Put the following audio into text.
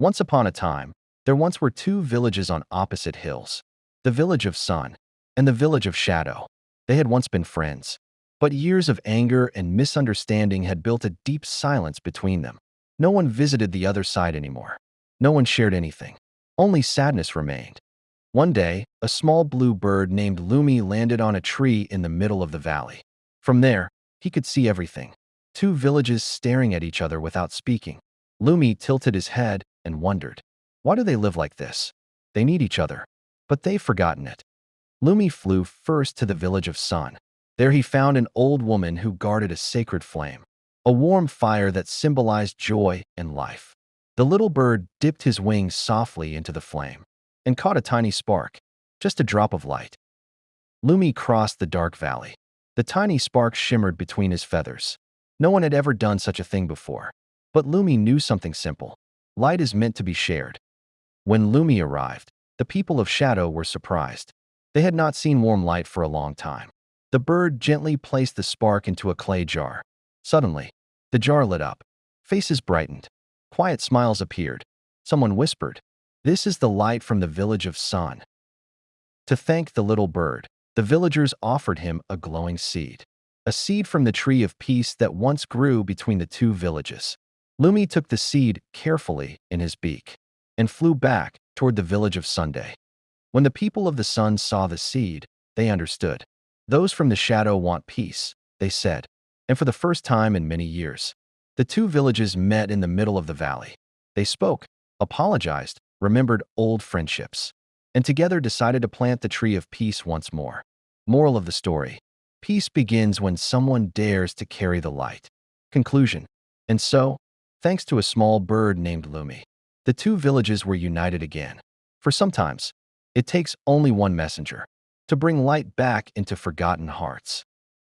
Once upon a time, there once were two villages on opposite hills, the village of Sun and the village of Shadow. They had once been friends, but years of anger and misunderstanding had built a deep silence between them. No one visited the other side anymore. No one shared anything. Only sadness remained. One day, a small blue bird named Lumi landed on a tree in the middle of the valley. From there, he could see everything. Two villages staring at each other without speaking. Lumi tilted his head and wondered, why do they live like this? They need each other, but they've forgotten it. Lumi flew first to the village of Sun. There he found an old woman who guarded a sacred flame, a warm fire that symbolized joy and life. The little bird dipped his wings softly into the flame and caught a tiny spark, just a drop of light. Lumi crossed the dark valley. The tiny spark shimmered between his feathers. No one had ever done such a thing before. But Lumi knew something simple. Light is meant to be shared. When Lumi arrived, the people of Shadow were surprised. They had not seen warm light for a long time. The bird gently placed the spark into a clay jar. Suddenly, the jar lit up. Faces brightened. Quiet smiles appeared. Someone whispered, "This is the light from the village of Sun." To thank the little bird, the villagers offered him a glowing seed, a seed from the tree of peace that once grew between the two villages. Lumi took the seed carefully in his beak and flew back toward the village of Sunday. When the people of the Sun saw the seed, they understood. Those from the Shadow want peace, they said, and for the first time in many years, the two villages met in the middle of the valley. They spoke, apologized, remembered old friendships, and together decided to plant the tree of peace once more. Moral of the story: peace begins when someone dares to carry the light. Conclusion: and so, thanks to a small bird named Lumi, the two villages were united again. For sometimes, it takes only one messenger to bring light back into forgotten hearts.